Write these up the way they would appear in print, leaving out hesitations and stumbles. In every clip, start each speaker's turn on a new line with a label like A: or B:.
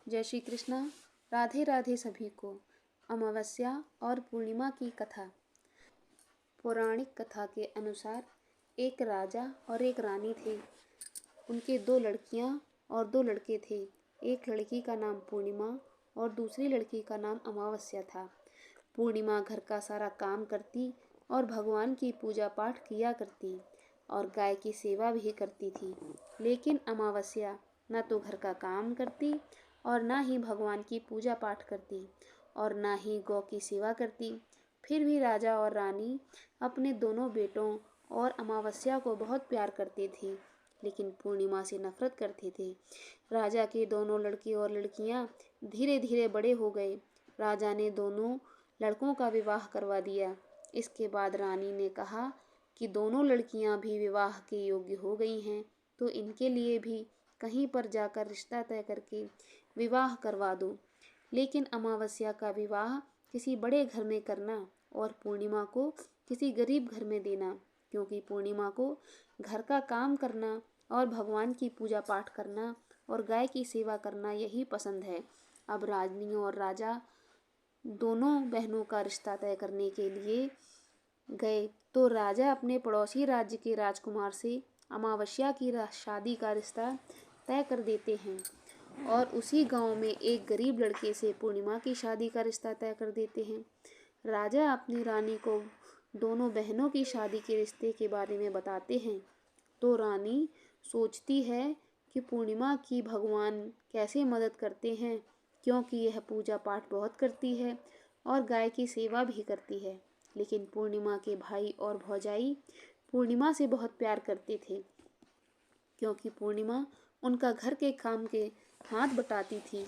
A: जय श्री कृष्णा। राधे राधे सभी को। अमावस्या और पूर्णिमा की कथा। पौराणिक कथा के अनुसार एक राजा और एक रानी थे। उनके 2 लड़कियां और 2 लड़के थे। एक लड़की का नाम पूर्णिमा और दूसरी लड़की का नाम अमावस्या था। पूर्णिमा घर का सारा काम करती और भगवान की पूजा पाठ किया करती और गाय की सेवा भी करती थी। लेकिन अमावस्या न तो घर का काम करती और ना ही भगवान की पूजा पाठ करती और ना ही गौ की सेवा करती। फिर भी राजा और रानी अपने दोनों बेटों और अमावस्या को बहुत प्यार करते थे, लेकिन पूर्णिमा से नफरत करते थे। राजा के दोनों लड़के और लड़कियां धीरे धीरे बड़े हो गए। राजा ने दोनों लड़कों का विवाह करवा दिया। इसके बाद रानी ने कहा कि दोनों लड़कियां भी विवाह के योग्य हो गई हैं, तो इनके लिए भी कहीं पर जाकर रिश्ता तय करके विवाह करवा दो। लेकिन अमावस्या का विवाह किसी बड़े घर में करना और पूर्णिमा को किसी गरीब घर में देना, क्योंकि पूर्णिमा को घर का काम करना और भगवान की पूजा पाठ करना और गाय की सेवा करना यही पसंद है। अब रानी और राजा दोनों बहनों का रिश्ता तय करने के लिए गए तो राजा अपने पड़ोसी राज्य के राजकुमार से अमावस्या की शादी का रिश्ता तय कर देते हैं और उसी गांव में एक गरीब लड़के से पूर्णिमा की शादी का रिश्ता तय कर देते हैं। राजा अपनी रानी को दोनों बहनों की शादी के रिश्ते के बारे में बताते हैं तो रानी सोचती है कि पूर्णिमा की भगवान कैसे मदद करते हैं, क्योंकि यह पूजा पाठ बहुत करती है और गाय की सेवा भी करती है। लेकिन पूर्णिमा के भाई और भौजाई पूर्णिमा से बहुत प्यार करते थे, क्योंकि पूर्णिमा उनका घर के काम के हाथ बटाती थी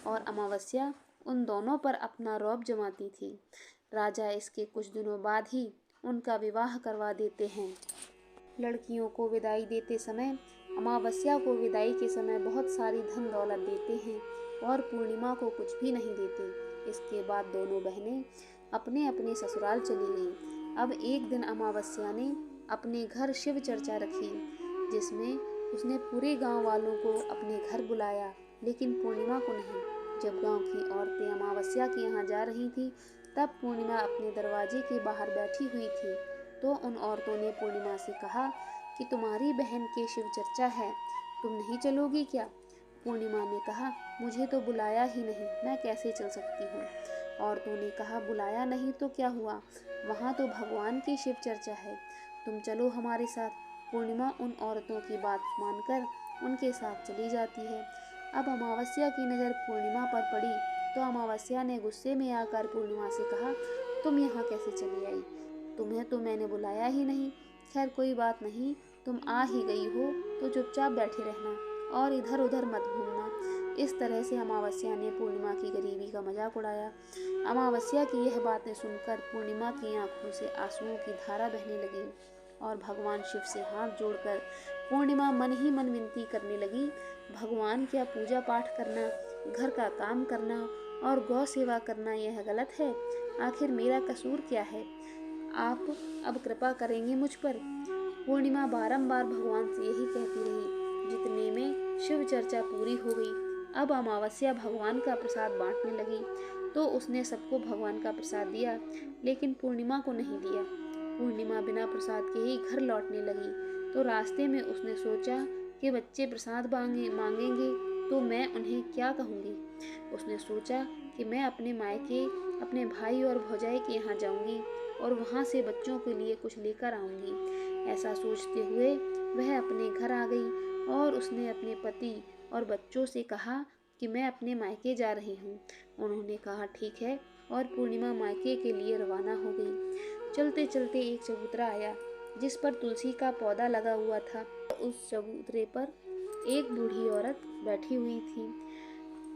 A: और अमावस्या उन दोनों पर अपना रौब जमाती थी। राजा इसके कुछ दिनों बाद ही उनका विवाह करवा देते हैं। लड़कियों को विदाई देते समय अमावस्या को विदाई के समय बहुत सारी धन दौलत देते हैं और पूर्णिमा को कुछ भी नहीं देते। इसके बाद दोनों बहनें अपने अपने ससुराल चली गईं। अब एक दिन अमावस्या ने अपने घर शिव चर्चा रखी, जिसमें उसने पूरे गांव वालों को अपने घर बुलाया, लेकिन पूर्णिमा को नहीं। जब गांव की औरतें अमावस्या के यहाँ जा रही थी, तब पूर्णिमा अपने दरवाजे के बाहर बैठी हुई थी। तो उन औरतों ने पूर्णिमा से कहा कि तुम्हारी बहन के शिव चर्चा है, तुम नहीं चलोगी क्या? पूर्णिमा ने कहा, मुझे तो बुलाया ही नहीं, मैं कैसे चल सकती हूँ। औरतों ने कहा, बुलाया नहीं तो क्या हुआ, वहाँ तो भगवान की शिव चर्चा है, तुम चलो हमारे साथ। पूर्णिमा उन औरतों की बात मानकर उनके साथ चली जाती है। अब अमावस्या की नज़र पूर्णिमा पर पड़ी तो अमावस्या ने गुस्से में आकर पूर्णिमा से कहा, तुम यहाँ कैसे चली आई? तुम्हें तो मैंने बुलाया ही नहीं। खैर कोई बात नहीं, तुम आ ही गई हो तो चुपचाप बैठे रहना और इधर उधर मत घूमना। इस तरह से अमावस्या ने पूर्णिमा की गरीबी का मजाक उड़ाया। अमावस्या की यह बातें सुनकर पूर्णिमा की आंखों से आंसुओं की धारा बहने लगी और भगवान शिव से हाथ जोड़कर पूर्णिमा मन ही मन विनती करने लगी, भगवान क्या पूजा पाठ करना, घर का काम करना और गौ सेवा करना यह गलत है? आखिर मेरा कसूर क्या है? आप अब कृपा करेंगे मुझ पर? पूर्णिमा बारंबार भगवान से यही कहती रही। जितने में शिव चर्चा पूरी हो गई। अब अमावस्या भगवान का प्रसाद बांटने लगी तो उसने सबको भगवान का प्रसाद दिया, लेकिन पूर्णिमा को नहीं दिया। पूर्णिमा बिना प्रसाद के ही घर लौटने लगी तो रास्ते में उसने सोचा कि बच्चे प्रसाद मांगेंगे तो मैं उन्हें क्या कहूँगी। उसने सोचा कि मैं अपने मायके अपने भाई और भौजाई के यहाँ जाऊँगी और वहाँ से बच्चों के लिए कुछ लेकर आऊँगी। ऐसा सोचते हुए वह अपने घर आ गई और उसने अपने पति और बच्चों से कहा कि मैं अपने मायके जा रही हूँ। उन्होंने कहा ठीक है और पूर्णिमा मायके के लिए रवाना हो गई। चलते चलते एक चबूतरा आया जिस पर तुलसी का पौधा लगा हुआ था। उस चबूतरे पर एक बूढ़ी औरत बैठी हुई थी।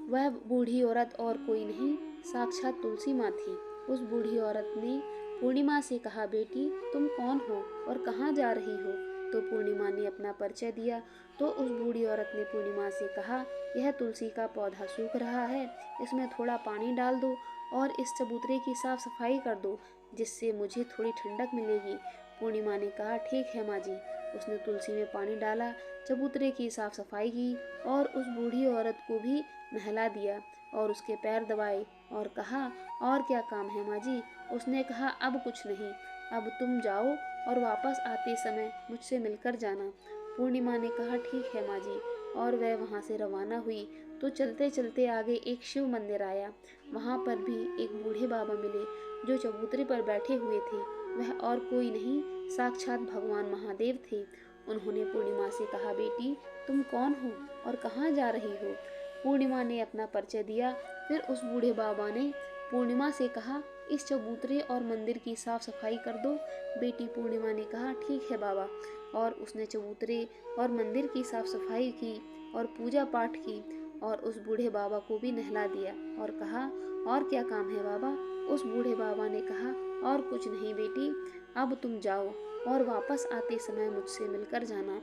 A: वह बूढ़ी औरत और कोई नहीं, साक्षात तुलसी माँ थी। उस बूढ़ी औरत ने पूर्णिमा से कहा, बेटी तुम कौन हो और कहाँ जा रही हो? तो पूर्णिमा ने अपना परिचय दिया तो उस बूढ़ी औरत ने पूर्णिमा से कहा, यह तुलसी का पौधा सूख रहा है, इसमें थोड़ा पानी डाल दो और इस चबूतरे की साफ सफाई कर दो, जिससे मुझे थोड़ी ठंडक मिलेगी। पूर्णिमा ने कहा, ठीक है माँ जी, उसने तुलसी में पानी डाला, चबूतरे की साफ सफाई की और उस बूढ़ी औरत को भी नहला दिया और उसके पैर दबाए और कहा, और क्या काम है माँ जी? उसने कहा, अब कुछ नहीं, अब तुम जाओ और वापस आते समय मुझसे मिलकर जाना। पूर्णिमा ने कहा, ठीक है माँ जी, और वह वहाँ से रवाना हुई। तो चलते चलते आगे एक शिव मंदिर आया। वहाँ पर भी एक बूढ़े बाबा मिले जो चबूतरे पर बैठे हुए थे। वह और कोई नहीं, साक्षात भगवान महादेव थे। उन्होंने पूर्णिमा से कहा, बेटी तुम कौन हो और कहाँ जा रही हो? पूर्णिमा ने अपना परिचय दिया। फिर उस बूढ़े बाबा ने पूर्णिमा से कहा, इस चबूतरे और मंदिर की साफ सफाई कर दो। बेटी पूर्णिमा ने कहा, ठीक है बाबा, और उसने चबूतरे और मंदिर की साफ सफाई की और पूजा पाठ की और उस बूढ़े बाबा को भी नहला दिया और कहा, और क्या काम है बाबा? उस बूढ़े बाबा ने कहा, और कुछ नहीं बेटी, अब तुम जाओ और वापस आते समय मुझसे मिलकर जाना।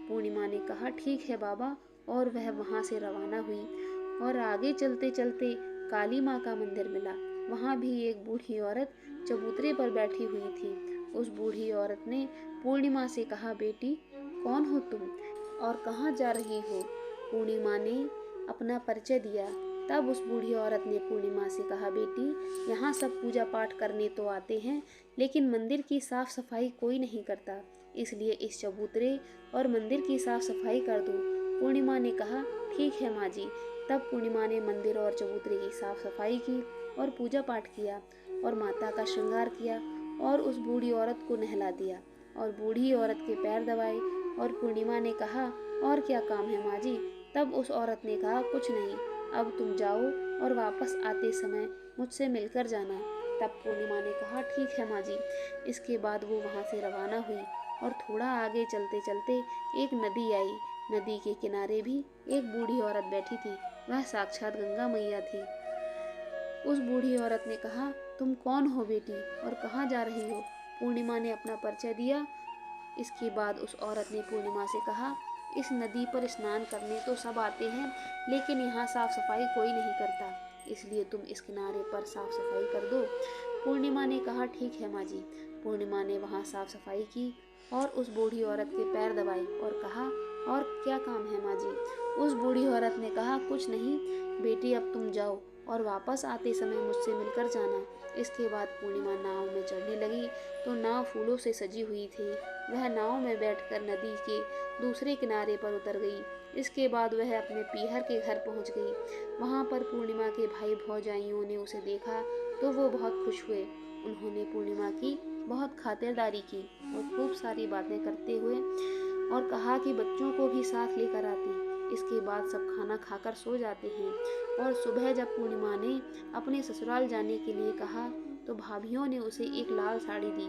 A: पूर्णिमा ने कहा, ठीक है बाबा, और वह वहाँ से रवाना हुई और आगे चलते चलते काली माँ का मंदिर मिला। वहाँ भी एक बूढ़ी औरत चबूतरे पर बैठी हुई थी। उस बूढ़ी औरत ने पूर्णिमा से कहा, बेटी कौन हो तुम और कहाँ जा रही हो? पूर्णिमा ने अपना परिचय दिया। तब उस बूढ़ी औरत ने पूर्णिमा से कहा, बेटी यहाँ सब पूजा पाठ करने तो आते हैं, लेकिन मंदिर की साफ सफाई कोई नहीं करता, इसलिए इस चबूतरे और मंदिर की साफ सफाई कर दो। पूर्णिमा ने कहा, ठीक है माँ जी। तब पूर्णिमा ने मंदिर और चबूतरे की साफ सफाई की और पूजा पाठ किया और माता का श्रृंगार किया और उस बूढ़ी औरत को नहला दिया और बूढ़ी औरत के पैर दबाए। और पूर्णिमा ने कहा, और क्या काम है माँ जी? तब उस औरत ने कहा, कुछ नहीं, अब तुम जाओ और वापस आते समय मुझसे मिलकर जाना। तब पूर्णिमा ने कहा, ठीक है माँ जी। इसके बाद वो वहाँ से रवाना हुई और थोड़ा आगे चलते चलते एक नदी आई। नदी के किनारे भी एक बूढ़ी औरत बैठी थी। वह साक्षात गंगा मैया थी। उस बूढ़ी औरत ने कहा, तुम कौन हो बेटी और कहाँ जा रही हो? पूर्णिमा ने अपना परिचय दिया। इसके बाद उस औरत ने पूर्णिमा से कहा, इस नदी पर स्नान करने तो सब आते हैं, लेकिन यहाँ साफ सफाई कोई नहीं करता, इसलिए तुम इस किनारे पर साफ सफाई कर दो। पूर्णिमा ने कहा, ठीक है माँ जी। पूर्णिमा ने वहाँ साफ सफाई की और उस बूढ़ी औरत के पैर दबाए और कहा, और क्या काम है माँ जी? उस बूढ़ी औरत ने कहा, कुछ नहीं बेटी, अब तुम जाओ और वापस आते समय मुझसे मिलकर जाना। इसके बाद पूर्णिमा नाव में चढ़ने लगी तो नाव फूलों से सजी हुई थी। वह नाव में बैठकर नदी के दूसरे किनारे पर उतर गई। इसके बाद वह अपने पीहर के घर पहुंच गई। वहां पर पूर्णिमा के भाई भौजाइयों ने उसे देखा तो वो बहुत खुश हुए। उन्होंने पूर्णिमा की बहुत खातिरदारी की और खूब सारी बातें करते हुए और कहा कि बच्चों को भी साथ लेकर आती। इसके बाद सब खाना खाकर सो जाते हैं और सुबह जब पूर्णिमा ने अपने ससुराल जाने के लिए कहा तो भाभियों ने उसे एक लाल साड़ी दी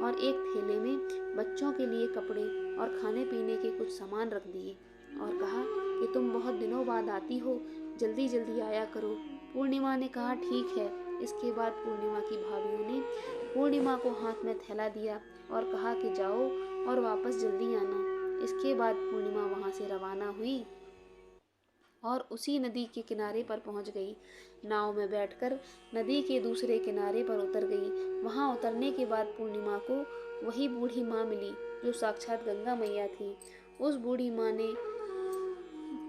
A: और एक थैले में बच्चों के लिए कपड़े और खाने पीने के कुछ सामान रख दिए और कहा कि तुम बहुत दिनों बाद आती हो, जल्दी जल्दी आया करो। पूर्णिमा ने कहा, ठीक है। इसके बाद पूर्णिमा की भाभियों ने पूर्णिमा को हाथ में थैला दिया और कहा कि जाओ और वापस जल्दी आना। इसके बाद पूर्णिमा वहाँ से रवाना हुई और उसी नदी के किनारे पर पहुंच गई। नाव में बैठकर नदी के दूसरे किनारे पर उतर गई। वहां उतरने के बाद पूर्णिमा को वही बूढ़ी माँ मिली जो साक्षात गंगा मैया थी। उस बूढ़ी माँ ने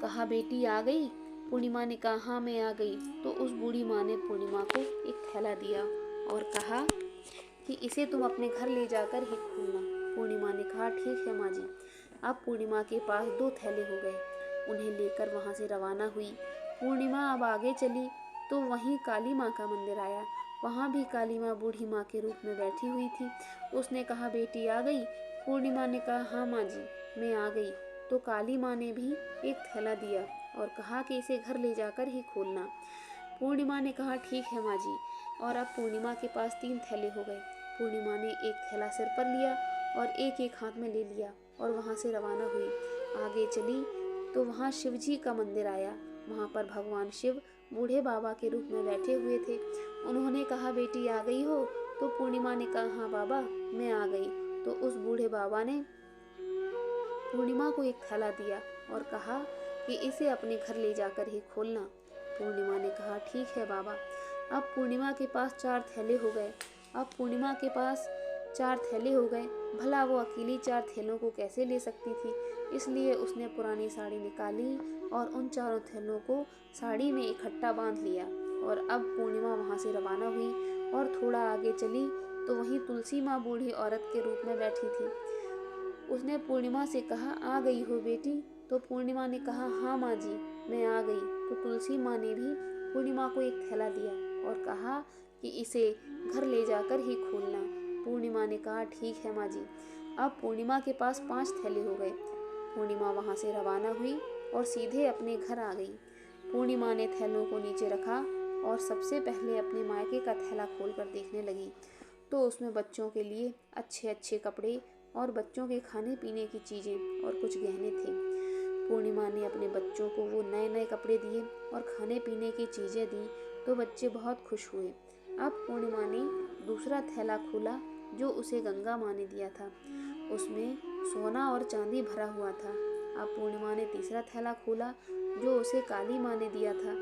A: कहा, बेटी आ गई? पूर्णिमा ने कहा, हाँ मैं आ गई। तो उस बूढ़ी माँ ने पूर्णिमा को एक थैला दिया और कहा कि इसे तुम अपने घर ले जाकर ही खोलना। पूर्णिमा ने कहा, ठीक है माँ जी। अब पूर्णिमा के पास 2 थैले हो गए। उन्हें लेकर वहाँ से रवाना हुई। पूर्णिमा अब आगे चली तो वहीं काली माँ का मंदिर आया। वहाँ भी काली माँ बूढ़ी माँ के रूप में बैठी हुई थी। उसने कहा, बेटी आ गई? पूर्णिमा ने कहा, हाँ माँ जी मैं आ गई। तो काली माँ ने भी एक थैला दिया और कहा कि इसे घर ले जाकर ही खोलना। पूर्णिमा ने कहा, ठीक है माँ जी। और अब पूर्णिमा के पास 3 थैले हो गए। पूर्णिमा ने एक थैला सिर पर लिया और एक एक हाथ में ले लिया और वहाँ से रवाना हुई। आगे चली तो वहाँ शिव जी का मंदिर आया। वहाँ पर भगवान शिव बूढ़े बाबा के रूप में बैठे हुए थे। उन्होंने कहा, बेटी आ गई हो? तो पूर्णिमा ने कहा, हाँ बाबा मैं आ गई। तो उस बूढ़े बाबा ने पूर्णिमा को एक थैला दिया और कहा कि इसे अपने घर ले जाकर ही खोलना। पूर्णिमा ने कहा, ठीक है बाबा। अब पूर्णिमा के पास 4 थैले हो गए। अब पूर्णिमा के पास 4 थैले हो गए। भला वो अकेली 4 थैलों को कैसे ले सकती थी। इसलिए उसने पुरानी साड़ी निकाली और उन 4 थैलों को साड़ी में इकट्ठा बांध लिया। और अब पूर्णिमा वहाँ से रवाना हुई और थोड़ा आगे चली तो वहीं तुलसी माँ बूढ़ी औरत के रूप में बैठी थी। उसने पूर्णिमा से कहा, आ गई हो बेटी? तो पूर्णिमा ने कहा, हाँ माँ जी, मैं आ गई। तो तुलसी माँ ने भी पूर्णिमा को एक थैला दिया और कहा कि इसे घर ले जाकर ही खोलना। पूर्णिमा ने कहा, ठीक है माँ जी। अब पूर्णिमा के पास 5 थैले हो गए। पूर्णिमा वहाँ से रवाना हुई और सीधे अपने घर आ गई। पूर्णिमा ने थैलों को नीचे रखा और सबसे पहले अपने मायके का थैला खोलकर देखने लगी तो उसमें बच्चों के लिए अच्छे अच्छे कपड़े और बच्चों के खाने पीने की चीज़ें और कुछ गहने थे। पूर्णिमा ने अपने बच्चों को वो नए नए कपड़े दिए और खाने पीने की चीज़ें दी तो बच्चे बहुत खुश हुए। अब पूर्णिमा ने दूसरा थैला खोला जो उसे गंगा माँ ने दिया था। उसमें सोना और चांदी भरा हुआ था। अब पूर्णिमा ने तीसरा थैला खोला जो उसे काली माँ ने दिया था।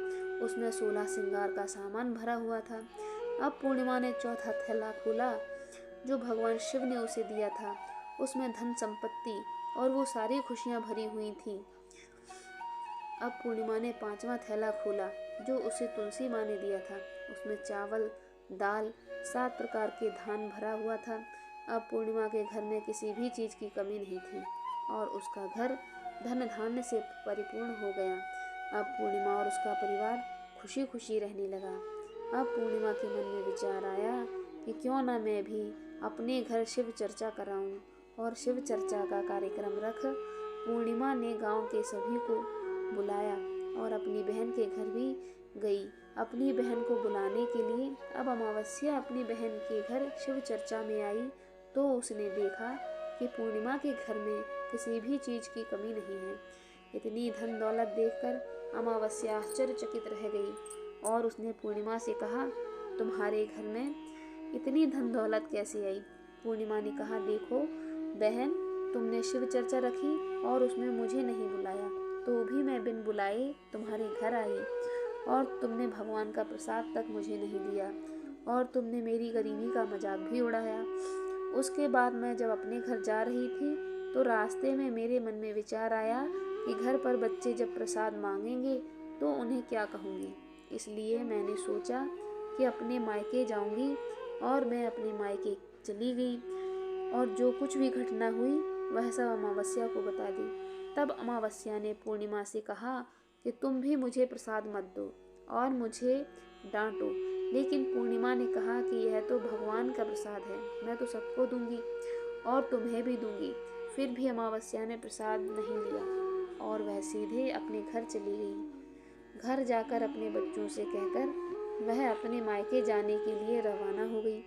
A: उसमें 16 श्रृंगार का सामान भरा हुआ था। अब पूर्णिमा ने चौथा थैला खोला जो भगवान शिव ने उसे दिया था। उसमें धन संपत्ति और वो सारी खुशियाँ भरी हुई थीं। अब पूर्णिमा ने 5वां थैला खोला जो उसे तुलसी माँ ने दिया था। उसमें चावल, दाल, 7 प्रकार के धान भरा हुआ था। अब पूर्णिमा के घर में किसी भी चीज़ की कमी नहीं थी और उसका घर धन धान्य से परिपूर्ण हो गया। अब पूर्णिमा और उसका परिवार खुशी खुशी रहने लगा। अब पूर्णिमा के मन में विचार आया कि क्यों ना मैं भी अपने घर शिव चर्चा कराऊं और शिव चर्चा का कार्यक्रम रख पूर्णिमा ने गांव के सभी को बुलाया और अपनी बहन के घर भी गई अपनी बहन को बुलाने के लिए। अब अमावस्या अपनी बहन के घर शिव चर्चा में आई तो उसने देखा कि पूर्णिमा के घर में किसी भी चीज़ की कमी नहीं है। इतनी धन दौलत देखकर अमावस्या आश्चर्यचकित रह गई और उसने पूर्णिमा से कहा, तुम्हारे घर में इतनी धन दौलत कैसे आई? पूर्णिमा ने कहा, देखो बहन, तुमने शिव चर्चा रखी और उसमें मुझे नहीं बुलाया तो भी मैं बिन बुलाए तुम्हारे घर आई और तुमने भगवान का प्रसाद तक मुझे नहीं दिया और तुमने मेरी गरीबी का मजाक भी उड़ाया। उसके बाद मैं जब अपने घर जा रही थी तो रास्ते में मेरे मन में विचार आया कि घर पर बच्चे जब प्रसाद मांगेंगे तो उन्हें क्या कहूँगी। इसलिए मैंने सोचा कि अपने मायके जाऊँगी और मैं अपने मायके चली गई और जो कुछ भी घटना हुई वह सब अमावस्या को बता दी। तब अमावस्या ने पूर्णिमा से कहा कि तुम भी मुझे प्रसाद मत दो और मुझे डांटो। लेकिन पूर्णिमा ने कहा कि यह तो भगवान का प्रसाद है, मैं तो सबको दूंगी और तुम्हें भी दूंगी। फिर भी अमावस्या ने प्रसाद नहीं लिया और वह सीधे अपने घर चली गई। घर जाकर अपने बच्चों से कहकर वह अपने मायके जाने के लिए रवाना हो गई।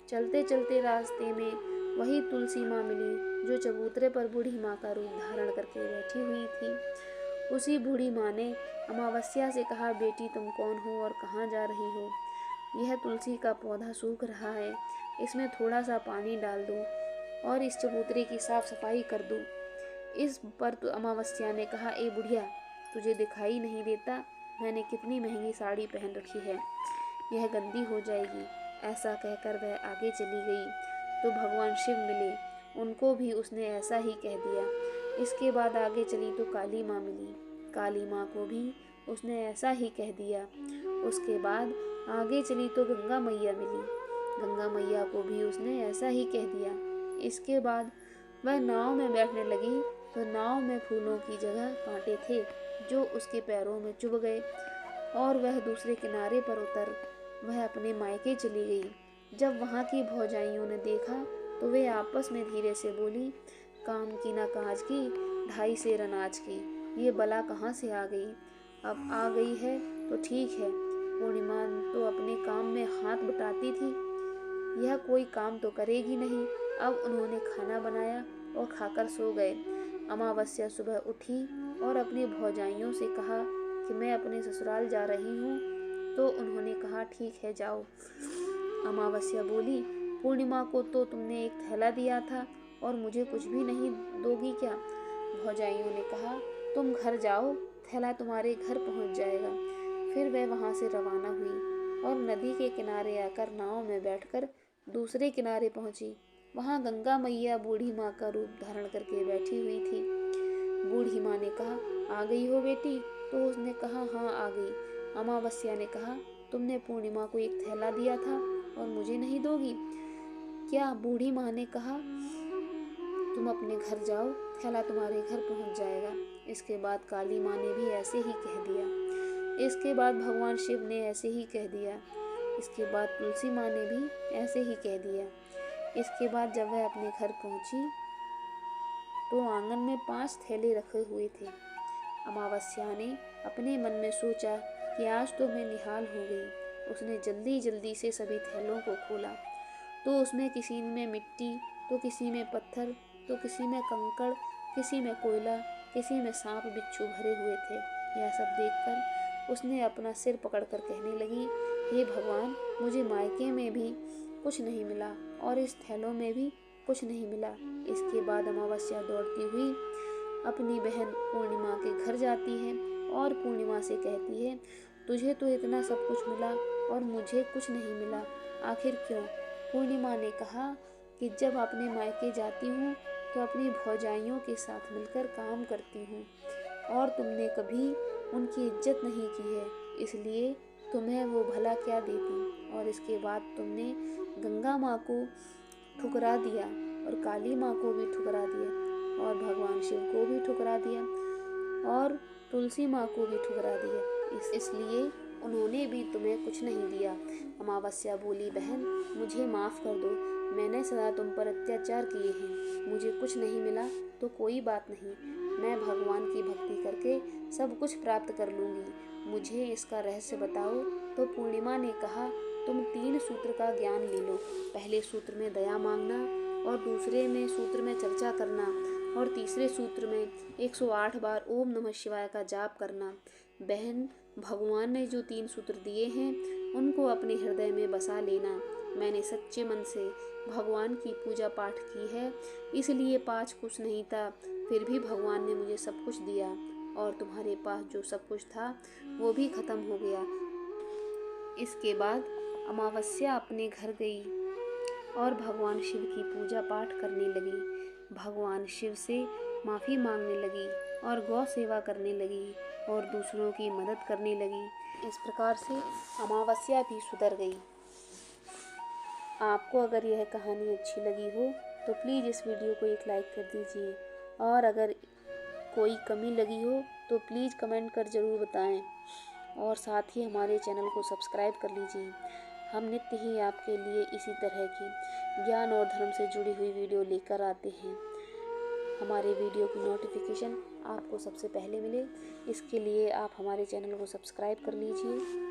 A: चलते चलते रास्ते में वही तुलसी माँ मिली जो चबूतरे पर बूढ़ी माँ का रूप धारण करके बैठी हुई थी। उसी बूढ़ी माँ ने अमावस्या से कहा, बेटी तुम कौन हो और कहाँ जा रही हो? यह तुलसी का पौधा सूख रहा है, इसमें थोड़ा सा पानी डाल दो और इस चबूतरे की साफ सफाई कर दो। इस पर तो अमावस्या ने कहा, ए बुढ़िया, तुझे दिखाई नहीं देता मैंने कितनी महंगी साड़ी पहन रखी है, यह गंदी हो जाएगी। ऐसा कहकर वह आगे चली गई तो भगवान शिव मिले, उनको भी उसने ऐसा ही कह दिया। इसके बाद आगे चली तो काली माँ मिली, काली माँ को भी उसने ऐसा ही कह दिया। उसके बाद आगे चली तो गंगा मैया मिली, गंगा मैया को भी उसने ऐसा ही कह दिया। इसके बाद वह नाव में बैठने लगी तो नाव में फूलों की जगह कांटे थे जो उसके पैरों में चुभ गए और वह दूसरे किनारे पर उतर वह अपने मायके चली गई। जब वहाँ की भौजाइयों ने देखा तो वे आपस में धीरे से बोली, काम की ना काज की, 2.5 सेर अनाज की, ये बला कहाँ से आ गई? अब आ गई है तो ठीक है, पूर्णिमा तो अपने काम में हाथ बटाती थी, यह कोई काम तो करेगी नहीं। अब उन्होंने खाना बनाया और खाकर सो गए। अमावस्या सुबह उठी और अपनी भौजाइयों से कहा कि मैं अपने ससुराल जा रही हूँ तो उन्होंने कहा, ठीक है जाओ। अमावस्या बोली, पूर्णिमा को तो तुमने एक थैला दिया था और मुझे कुछ भी नहीं दोगी क्या? भौजाइयों ने कहा, तुम घर जाओ, थैला तुम्हारे घर पहुँच जाएगा। फिर वह वहाँ से रवाना हुई और नदी के किनारे आकर नाव में बैठकर दूसरे किनारे पहुँची। वहाँ गंगा मैया बूढ़ी माँ का रूप धारण करके बैठी हुई थी। बूढ़ी माँ ने कहा, आ गई हो बेटी? तो उसने कहा, हाँ आ गई। अमावस्या ने कहा, तुमने पूर्णिमा को एक थैला दिया था और मुझे नहीं दोगी क्या? बूढ़ी माँ ने कहा, तुम अपने घर जाओ, थैला तुम्हारे घर पहुंच जाएगा। इसके बाद काली माँ ने भी ऐसे ही कह दिया। इसके बाद भगवान शिव ने ऐसे ही कह दिया। इसके बाद तुलसी माँ ने भी ऐसे ही कह दिया। इसके बाद जब वह अपने घर पहुंची तो आंगन में 5 थैले रखे हुए थे। अमावस्या ने अपने मन में सोचा कि आज तो मैं निहाल हो गई। उसने जल्दी जल्दी से सभी थैलों को खोला तो उसमें किसी में मिट्टी, तो किसी में पत्थर, तो किसी में कंकड़, किसी में कोयला, किसी में सांप बिच्छू भरे हुए थे। यह सब देखकर उसने अपना सिर पकड़कर कहने लगी, हे भगवान, मुझे मायके में भी कुछ नहीं मिला और इस थैलों में भी कुछ नहीं मिला। इसके बाद अमावस्या दौड़ती हुई अपनी बहन पूर्णिमा के घर जाती है और पूर्णिमा से कहती है, तुझे तो इतना सब कुछ मिला और मुझे कुछ नहीं मिला, आखिर क्यों? पूर्णिमा ने कहा कि जब अपने मायके जाती हूँ तो अपनी भौजाइयों के साथ मिलकर काम करती हूँ और तुमने कभी उनकी इज्जत नहीं की है, इसलिए तुम्हें वो भला क्या देती। और इसके बाद तुमने गंगा माँ को ठुकरा दिया और काली माँ को भी ठुकरा दिया और भगवान शिव को भी ठुकरा दिया और तुलसी माँ को भी ठुकरा दिया, इसलिए उन्होंने भी तुम्हें कुछ नहीं दिया। अमावस्या बोली, बहन मुझे माफ़ कर दो, मैंने सदा तुम पर अत्याचार किए हैं, मुझे कुछ नहीं मिला तो कोई बात नहीं, मैं भगवान की भक्ति करके सब कुछ प्राप्त कर लूँगी, मुझे इसका रहस्य बताओ। तो पूर्णिमा ने कहा, तुम 3 सूत्र का ज्ञान ले लो। पहले सूत्र में दया मांगना और दूसरे में सूत्र में चर्चा करना और तीसरे सूत्र में 108 बार ओम नमः शिवाय का जाप करना। बहन, भगवान ने जो 3 सूत्र दिए हैं उनको अपने हृदय में बसा लेना। मैंने सच्चे मन से भगवान की पूजा पाठ की है, इसलिए पास कुछ नहीं था, फिर भी भगवान ने मुझे सब कुछ दिया और तुम्हारे पास जो सब कुछ था वो भी खत्म हो गया। इसके बाद अमावस्या अपने घर गई और भगवान शिव की पूजा पाठ करने लगी। भगवान शिव से माफ़ी मांगने लगी और गौ सेवा करने लगी और दूसरों की मदद करने लगी। इस प्रकार से अमावस्या भी सुधर गई। आपको अगर यह कहानी अच्छी लगी हो तो प्लीज़ इस वीडियो को एक लाइक कर दीजिए और अगर कोई कमी लगी हो तो प्लीज़ कमेंट कर ज़रूर बताएं और साथ ही हमारे चैनल को सब्सक्राइब कर लीजिए। हम नित्य ही आपके लिए इसी तरह की ज्ञान और धर्म से जुड़ी हुई वीडियो लेकर आते हैं। हमारे वीडियो की नोटिफिकेशन आपको सबसे पहले मिले, इसके लिए आप हमारे चैनल को सब्सक्राइब कर लीजिए।